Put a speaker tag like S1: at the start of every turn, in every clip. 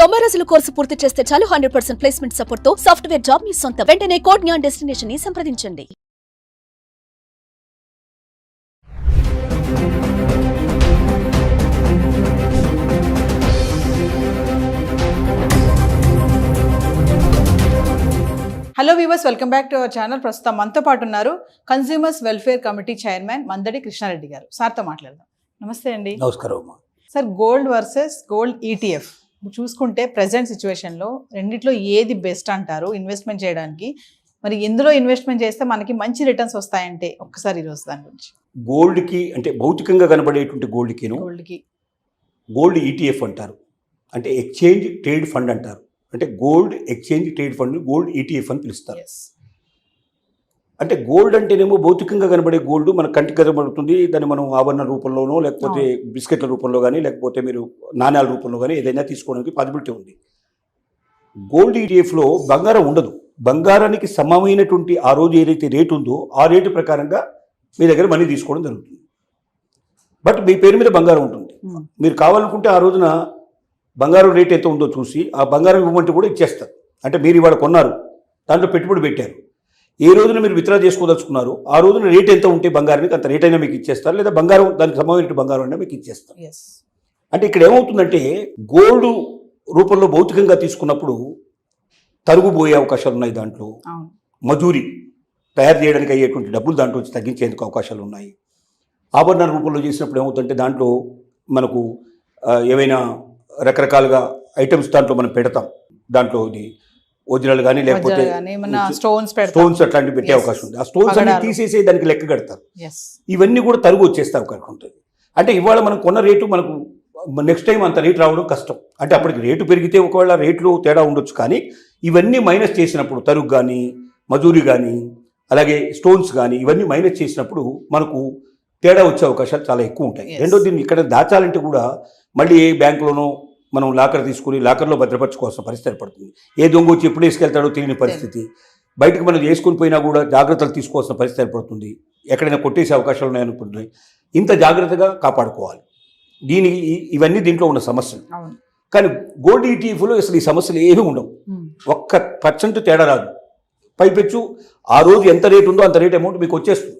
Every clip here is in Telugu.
S1: 90 రోజుల కోర్సు పూర్తి చేస్తే చాలు 100% ప్లేస్మెంట్ సపోర్ట్ తో సాఫ్ట్వేర్ జాబ్ మీ సొంతం. వెంటనే కోడ్ జ్ఞాన్ డెస్టినేషన్ ని సంప్రదించండి.
S2: Hello viewers, welcome back to our channel. ప్రస్తుతం మనతో పాటు ఉన్నారు consumers welfare committee chairman Mandadi Krishna Reddy గారు. సార్తో మాట్లాడదాం. నమస్తే అండి.
S3: నమస్కారం.
S2: Sir, gold versus gold ETF చూసుకుంటే ప్రజెంట్ సిచ్యువేషన్లో రెండిట్లో ఏది బెస్ట్ అంటారు ఇన్వెస్ట్మెంట్ చేయడానికి? మరి ఎందులో ఇన్వెస్ట్మెంట్ చేస్తే మనకి మంచి రిటర్న్స్ వస్తాయంటే ఒక్కసారి ఈరోజు దాని గురించి.
S3: గోల్డ్కి అంటే భౌతికంగా కనబడేటువంటి గోల్డ్కి గోల్డ్ ఈటీఎఫ్ అంటారు, అంటే ఎక్స్చేంజ్ ట్రేడ్ ఫండ్ అంటారు. అంటే gold exchange trade fund gold ETF అని పిలుస్తారు. అంటే గోల్డ్ అంటేనేమో భౌతికంగా కనబడే గోల్డ్ మన కంటికి కనబడుతుంది. దాన్ని మనం ఆభరణ రూపంలోనో లేకపోతే బిస్కెట్ల రూపంలో కానీ లేకపోతే మీరు నాణ్యాల రూపంలో కానీ ఏదైనా తీసుకోవడానికి పాసిబిలిటీ ఉంది. గోల్డ్ ఈటీఎఫ్లో బంగారం ఉండదు. బంగారానికి సమమైనటువంటి ఆ రోజు ఏదైతే రేటు ఉందో ఆ రేటు ప్రకారంగా మీ దగ్గర మనీ తీసుకోవడం జరుగుతుంది. బట్ మీ పేరు మీద బంగారం ఉంటుంది. మీరు కావాలనుకుంటే ఆ రోజున బంగారం రేట్ ఎంత ఉందో చూసి ఆ బంగారం ఇవ్వమంటే కూడా ఇచ్చేస్తారు. అంటే మీరు ఇవాళ కొన్నారు, దాంట్లో పెట్టుబడి పెట్టారు, ఏ రోజున మీరు విత్డ్రా చేసుకోదలుచుకున్నారు ఆ రోజున రేట్ ఎంత ఉంటే బంగారానికి అంత రేట్ అయినా మీకు ఇచ్చేస్తారు, లేదా బంగారం దానికి సంబంధించిన బంగారం అయినా మీకు ఇచ్చేస్తారు. అంటే ఇక్కడ ఏమవుతుందంటే గోల్డ్ రూపంలో భౌతికంగా తీసుకున్నప్పుడు తరుగుపోయే అవకాశాలు ఉన్నాయి. దాంట్లో మజూరీ తయారు చేయడానికి అయ్యేటువంటి డబ్బులు దాంట్లో వచ్చి తగ్గించేందుకు అవకాశాలు ఉన్నాయి. ఆభరణ రూపంలో చేసినప్పుడు ఏమవుతుందంటే దాంట్లో మనకు ఏవైనా రకరకాలుగా ఐటమ్స్ దాంట్లో మనం పెడతాం. దాంట్లో ఇది ఒరిజినల్ కానీ లేకపోతే స్టోన్స్ అట్లాంటివి పెట్టే అవకాశం ఉంది. ఆ స్టోన్స్ అన్ని తీసేసి దానికి లెక్క కడతారు. ఇవన్నీ కూడా తరుగు వచ్చేస్తే అవకాశం ఉంటుంది. అంటే ఇవాళ మనం కొన్న రేటు మనకు నెక్స్ట్ టైం అంత రేటు రావడం కష్టం. అంటే అప్పటికి రేటు పెరిగితే ఒకవేళ రేట్లు తేడా ఉండొచ్చు, కానీ ఇవన్నీ మైనస్ చేసినప్పుడు తరుగు కానీ మజూరీ కానీ అలాగే స్టోన్స్ కానీ ఇవన్నీ మైనస్ చేసినప్పుడు మనకు తేడా వచ్చే అవకాశాలు చాలా ఎక్కువ ఉంటాయి. రెండోది, దీన్ని ఇక్కడ దాచాలంటే కూడా మళ్ళీ ఏ బ్యాంకులోనో మనం లాకర్ తీసుకుని లాకర్లో భద్రపరచుకోవాల్సిన పరిస్థితి పడుతుంది. ఏ దొంగ వచ్చి ఎప్పుడు వేసుకెళ్తాడో తెలియని పరిస్థితి. బయటకు మనం వేసుకుని పోయినా కూడా జాగ్రత్తలు తీసుకోవాల్సిన పరిస్థితి ఏర్పడుతుంది. ఎక్కడైనా కొట్టేసే అవకాశాలు ఉన్నాయనుకుంటున్నాయి. ఇంత జాగ్రత్తగా కాపాడుకోవాలి. ఇవన్నీ దీంట్లో ఉన్న సమస్యలు. కానీ గోల్డ్ ఈటీఎఫ్లో అసలు ఈ సమస్యలు ఏమీ ఉండవు. 1% తేడా రాదు. పైపెచ్చు ఆ రోజు ఎంత రేటు ఉందో అంత రేట్ అమౌంట్ మీకు వచ్చేస్తుంది.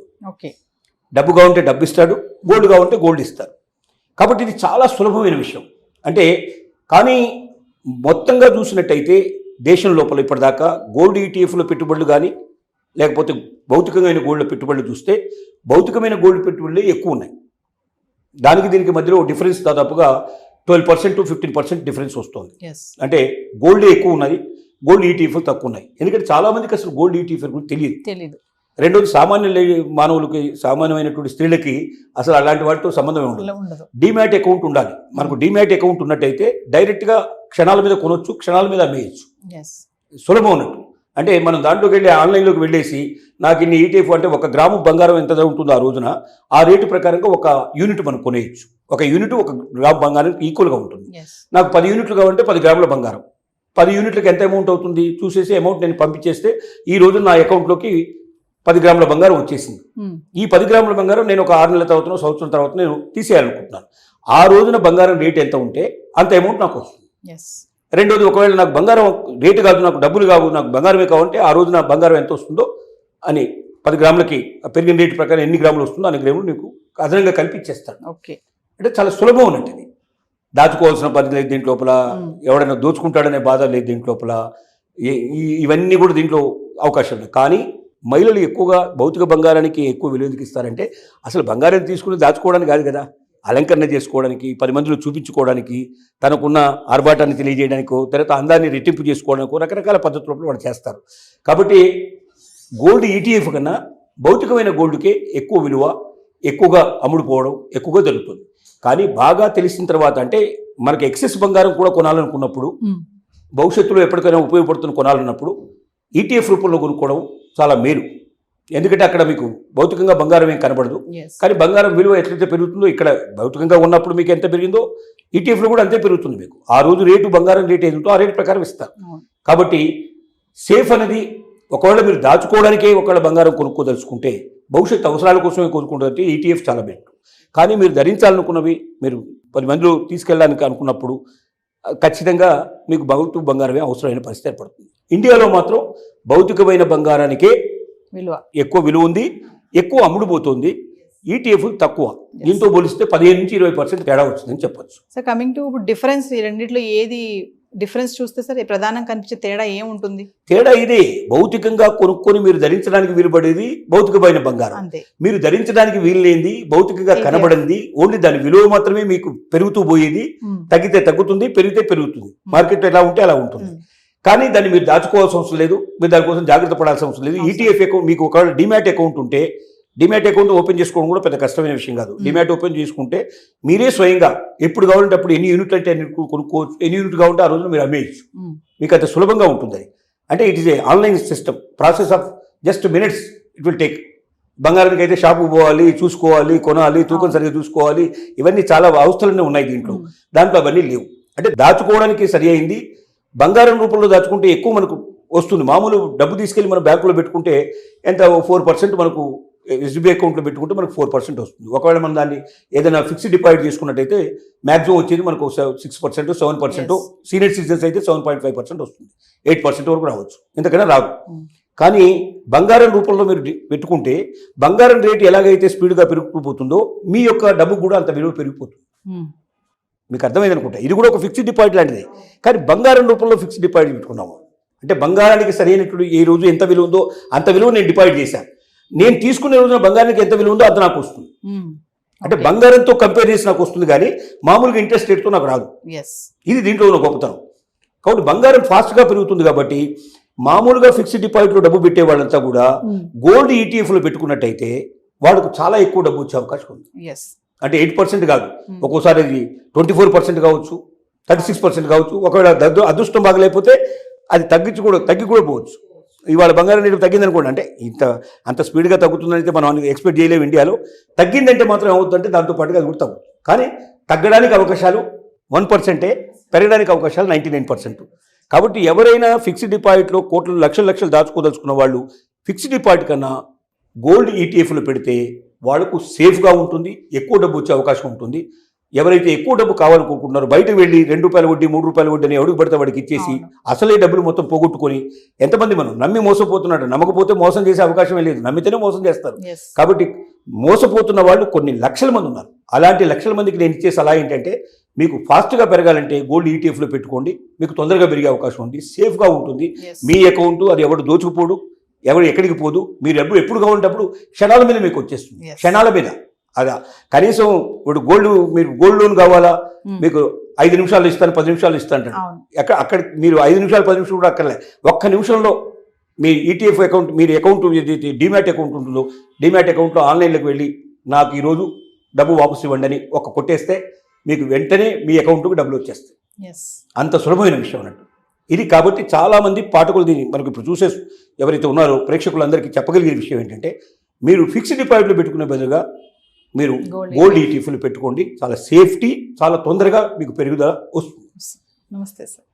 S3: డబ్బు కావాలంటే డబ్బు ఇస్తాడు, గోల్డ్ కావాలంటే గోల్డ్ ఇస్తారు. కాబట్టి ఇది చాలా సులభమైన విషయం. అంటే కానీ మొత్తంగా చూసినట్టయితే దేశం లోపల ఇప్పటిదాకా గోల్డ్ ఈటీఎఫ్లో పెట్టుబడులు కానీ లేకపోతే భౌతికమైన గోల్డ్ పెట్టుబడులు చూస్తే భౌతికమైన గోల్డ్ పెట్టుబడులే ఎక్కువ ఉన్నాయి. దానికి దీనికి మధ్యలో డిఫరెన్స్ దాదాపుగా 12% to 15% డిఫరెన్స్ వస్తుంది. అంటే గోల్డ్ ఎక్కువ ఉన్నది, గోల్డ్ ఈటీఎఫ్ తక్కువ ఉన్నాయి. ఎందుకంటే చాలామందికి అసలు గోల్డ్ ఈటీఎఫ్ గురించి తెలియదు. రెండోది, సామాన్య మానవులకి సామాన్యమైనటువంటి స్త్రీలకి అసలు అలాంటి వాటితో సంబంధమే ఉండదు. డీమ్యాట్ అకౌంట్ ఉండాలి. మనకు డీమ్యాట్ అకౌంట్ ఉన్నట్టయితే డైరెక్ట్గా క్షణాల మీద కొనొచ్చు, క్షణాల మీద అమ్మేయచ్చు. సులభం ఉన్నట్టు. అంటే మనం దాంట్లోకి వెళ్ళి ఆన్లైన్లోకి వెళ్ళేసి నాకు ఇన్ని ఈటీఎఫ్ అంటే 1 గ్రాము బంగారం ఎంత ఉంటుందో ఆ రోజున ఆ రేటు ప్రకారంగా 1 యూనిట్ మనం కొనేయచ్చు. 1 యూనిట్ 1 గ్రాము బంగారానికి ఈక్వల్గా ఉంటుంది. నాకు 10 యూనిట్లు కావాలంటే 10 గ్రాముల బంగారం. 10 యూనిట్లకు ఎంత అమౌంట్ అవుతుంది చూసేసి అమౌంట్ నేను పంపించేస్తే ఈ రోజు నా అకౌంట్లోకి 10 గ్రాముల బంగారం వచ్చేసింది. ఈ 10 గ్రాముల బంగారం నేను ఒక 6 నెలల తర్వాత సంవత్సరం తర్వాత నేను తీసేయాలనుకుంటున్నాను. ఆ రోజున బంగారం రేట్ ఎంత ఉంటే అంత అమౌంట్ నాకు వస్తుంది. రెండోది, ఒకవేళ నాకు బంగారం రేటు కాదు, నాకు డబ్బులు కావు, నాకు బంగారమే కావాలంటే ఆ రోజున బంగారం ఎంత వస్తుందో అని 10 గ్రాములకి పెరిగిన రేటు ప్రకారం ఎన్ని గ్రాములు వస్తుందో అన్ని గ్రాములు నీకు అదనంగా కల్పించేస్తాడు. అంటే చాలా సులభం ఉన్నట్టు. ఇది దాచుకోవాల్సిన పని లేదు దీంట్ లోపల, ఎవడైనా దోచుకుంటాడనే బాధ లేదు దీంట్ లోపల. ఇవన్నీ కూడా దీంట్లో అవకాశం లేదు. కానీ మహిళలు ఎక్కువగా భౌతిక బంగారానికి ఎక్కువ విలువ ఎందుకు ఇస్తారంటే అసలు బంగారం తీసుకుని దాచుకోవడానికి కాదు కదా, అలంకరణ చేసుకోవడానికి, 10 మందిలో చూపించుకోవడానికి, తనకున్న ఆర్భాటాన్ని తెలియజేయడానికో తర్వాత అందాన్ని రెట్టింపు చేసుకోవడానికో రకరకాల పద్ధతుల్లో వాళ్ళు చేస్తారు. కాబట్టి గోల్డ్ ఈటీఎఫ్ కన్నా భౌతికమైన గోల్డ్కే ఎక్కువ విలువ, ఎక్కువగా అమ్ముడుపోవడం ఎక్కువగా జరుగుతుంది. కానీ బాగా తెలిసిన తర్వాత అంటే మనకి ఎక్సెస్ బంగారం కూడా కొనాలనుకున్నప్పుడు, భవిష్యత్తులో ఎప్పటికైనా ఉపయోగపడుతున్న కొనాలన్నప్పుడు ఈటీఎఫ్ రూపంలో కొనుక్కోవడం చాలా మేలు. ఎందుకంటే అక్కడ మీకు భౌతికంగా బంగారం ఏం కనబడదు, కానీ బంగారం విలువ ఎట్లయితే పెరుగుతుందో ఇక్కడ భౌతికంగా ఉన్నప్పుడు మీకు ఎంత పెరిగిందో ఈటీఎఫ్లో కూడా అంతే పెరుగుతుంది. మీకు ఆ రోజు రేటు బంగారం రేటు ఏదో ఆ రేటు ప్రకారం ఇస్తారు. కాబట్టి సేఫ్ అనేది ఒకవేళ మీరు దాచుకోవడానికే ఒకవేళ బంగారం కొనుక్కోదలుచుకుంటే, భవిష్యత్ అవసరాల కోసమే కొనుక్కుంటే ఈటీఎఫ్ చాలా బెటర్. కానీ మీరు ధరించాలనుకున్నవి, మీరు 10 మందిలో తీసుకెళ్ళడానికి అనుకున్నప్పుడు ఖచ్చితంగా మీకు భౌతిక బంగారమే అవసరమైన పరిస్థితి ఏర్పడుతుంది. ఇండియాలో మాత్రం భౌతికమైన బంగారానికే
S2: విలువ
S3: ఎక్కువ విలువ ఉంది, ఎక్కువ అమ్ముడుపోతుంది. ఈటీఎఫ్ తక్కువ. దీంతో పోలిస్తే 15-20% తేడా వచ్చిందని చెప్పొచ్చు.
S2: సార్ కమింగ్ టు డిఫరెన్స్, ఈ రెండిట్లో ఏది డిఫరెన్స్ చూస్తే సార్ ప్రధానంగా కనిపించే తేడా ఏముంటుంది?
S3: తేడా ఇదే, భౌతికంగా కొనుక్కొని మీరు ధరించడానికి వీలుపడేది భౌతికమైన బంగారం,
S2: అంతే.
S3: మీరు ధరించడానికి వీలులేంది భౌతికంగా కనబడింది, ఓన్లీ దాని విలువ మాత్రమే మీకు పెరుగుతూ పోయేది. తగ్గితే తగ్గుతుంది, పెరిగితే పెరుగుతుంది. మార్కెట్ ఎలా ఉంటే అలా ఉంటుంది. కానీ దాన్ని మీరు దాచుకోవాల్సిన అవసరం లేదు, మీరు దానికోసం జాగ్రత్త పడాల్సిన అవసరం లేదు. ఈటీఎఫ్ అకౌంట్ మీకు ఒకవేళ డిమాట్ అకౌంట్ ఉంటే, డిమాట్ అకౌంట్ ఓపెన్ చేసుకోవడం కూడా పెద్ద కష్టమైన విషయం కాదు. డిమాట్ ఓపెన్ చేసుకుంటే మీరే స్వయంగా ఎప్పుడు కావాలంటే అప్పుడు ఎన్ని యూనిట్లు అంటే అన్ని కొనుక్కోవచ్చు, ఎన్ని యూనిట్ కావాలంటే ఆ రోజున మీరు అమ్మేయచ్చు. మీకు అంత సులభంగా ఉంటుంది అది. అంటే it is a online system, process of just minutes it will take. బంగారానికి అయితే షాపుకు పోవాలి, చూసుకోవాలి, కొనాలి, తూకం సరిగ్గా చూసుకోవాలి, ఇవన్నీ చాలా అవస్థలనే ఉన్నాయి దీంట్లో. దాంట్లో అవన్నీ లేవు. అంటే దాచుకోవడానికి సరి అయింది. బంగారం రూపంలో దాచుకుంటే ఎక్కువ మనకు వస్తుంది. మామూలు డబ్బు తీసుకెళ్ళి మనం బ్యాంకులో పెట్టుకుంటే ఎంత 4% మనకు ఎస్బీఐ అకౌంట్లో పెట్టుకుంటే మనకు 4% వస్తుంది. ఒకవేళ మనం దాన్ని ఏదైనా ఫిక్స్డ్ డిపాజిట్ చేసుకున్నట్టయితే మ్యాక్సిమం వచ్చేది మనకు 6%, 7%, సీనియర్ సిటిజన్స్ అయితే 7.5% వస్తుంది. 8% వరకు రావచ్చు, ఇంతకన్నా రాదు. కానీ బంగారం రూపంలో మీరు పెట్టుకుంటే బంగారం రేటు ఎలాగైతే స్పీడ్గా పెరుగుతూ మీ యొక్క డబ్బు కూడా అంత విలువ పెరిగిపోతుంది. మీకు అర్థమైంది అనుకుంటా. ఇది కూడా ఒక ఫిక్స్డ్ డిపాజిట్ లాంటిది. కానీ బంగారం రూపంలో ఫిక్స్డ్ డిపాజిట్ పెట్టుకున్నాము అంటే బంగారానికి సరైనటువంటి ఏ రోజు ఎంత విలువ ఉందో అంత విలువ నేను డిపాజిట్ చేశాను. నేను తీసుకునే రోజున బంగారానికి ఎంత విలువ ఉందో అంత నాకు వస్తుంది. అంటే బంగారంతో కంపేర్ చేసి నాకు వస్తుంది, కానీ మామూలుగా ఇంట్రెస్ట్ రేట్తో నాకు రాదు. ఇది దీంట్లో ఉన్న గొప్పతనం. కాబట్టి బంగారం ఫాస్ట్గా పెరుగుతుంది. కాబట్టి మామూలుగా ఫిక్స్డ్ డిపాజిట్లో డబ్బు పెట్టే వాళ్ళంతా కూడా గోల్డ్ ఈటీఎఫ్లో పెట్టుకున్నట్టయితే వాళ్ళకు చాలా ఎక్కువ డబ్బు వచ్చే అవకాశం ఉంది. అంటే 8% కాదు, ఒక్కోసారి అది 24% కావచ్చు, 36% కావచ్చు. ఒకవేళ అదృష్టం బాగలేకపోతే అది తగ్గి కూడా పోవచ్చు. ఇవాళ బంగారం రేటు తగ్గిందనుకోండి, అంటే అంత స్పీడ్గా తగ్గుతుందనైతే మనం ఎక్స్పెక్ట్ చేయలేము ఇండియాలో. తగ్గిందంటే మాత్రం ఏమవుతుందంటే దాంతో పాటుగా అది కూడా తగ్గుతుంది. కానీ తగ్గడానికి అవకాశాలు 1%, పెరగడానికి అవకాశాలు 99%. కాబట్టి ఎవరైనా ఫిక్స్డ్ డిపాజిట్లో కోట్లు లక్షలు దాచుకోదలుచుకున్న వాళ్ళు ఫిక్స్డ్ డిపాజిట్ కన్నా గోల్డ్ ఈటీఎఫ్లో పెడితే వాళ్ళకు సేఫ్గా ఉంటుంది, ఎక్కువ డబ్బు వచ్చే అవకాశం ఉంటుంది. ఎవరైతే ఎక్కువ డబ్బు కావాలనుకుంటున్నారో బయటకు వెళ్ళి ₹2 వడ్డీ, ₹3 వడ్డీ అని ఎవరికి పడితే వాడికి ఇచ్చేసి అసలే డబ్బులు మొత్తం పోగొట్టుకొని, ఎంతమంది మనం నమ్మి మోసపోతున్నాడు. నమ్మకపోతే మోసం చేసే అవకాశమే లేదు, నమ్మితేనే మోసం చేస్తారు. కాబట్టి మోసపోతున్న వాళ్ళు కొన్ని లక్షల మంది ఉన్నారు. అలాంటి లక్షల మందికి నేను ఇచ్చే సలహా ఏంటంటే, మీకు ఫాస్ట్గా పెరగాలంటే గోల్డ్ ఈటీఎఫ్లో పెట్టుకోండి. మీకు తొందరగా పెరిగే అవకాశం ఉంది, సేఫ్గా ఉంటుంది. మీ అకౌంట్ అది ఎవడు దోచుకుపోడు, ఎవరు ఎక్కడికి పోదు. మీరు డబ్బు ఎప్పుడు కావాలంటప్పుడు క్షణాల మీద మీకు వచ్చేస్తుంది, క్షణాల మీద. అదా కనీసం ఇప్పుడు మీరు గోల్డ్ లోన్ కావాలా, మీకు 5 నిమిషాలు ఇస్తాను, 10 నిమిషాలు ఇస్తాను. అక్కడ మీరు 5 నిమిషాలు 10 నిమిషాలు కూడా అక్కర్లే. ఒక్క నిమిషంలో మీ ఈటీఎఫ్ అకౌంట్, మీరు అకౌంట్ డిమాట్ అకౌంట్ ఉంటుందో డిమాట్ అకౌంట్లో ఆన్లైన్లోకి వెళ్ళి నాకు ఈరోజు డబ్బు వాపసు ఇవ్వండి అని కొట్టేస్తే మీకు వెంటనే మీ అకౌంట్కి డబ్బులు వచ్చేస్తాయి. అంత సులభమైన విషయం అన్నట్టు ఇది. కాబట్టి చాలామంది పాఠకులు దీన్ని మనకు ఇప్పుడు చూసే ఎవరైతే ఉన్నారో ప్రేక్షకులందరికీ చెప్పగలిగే విషయం ఏంటంటే, మీరు ఫిక్స్డ్ డిపాజిట్లో పెట్టుకునే బదులుగా మీరు గోల్డ్ ఈటీఎఫ్లు పెట్టుకోండి. చాలా సేఫ్టీ, చాలా తొందరగా మీకు పెరుగుదల వస్తుంది.
S2: నమస్తే సార్.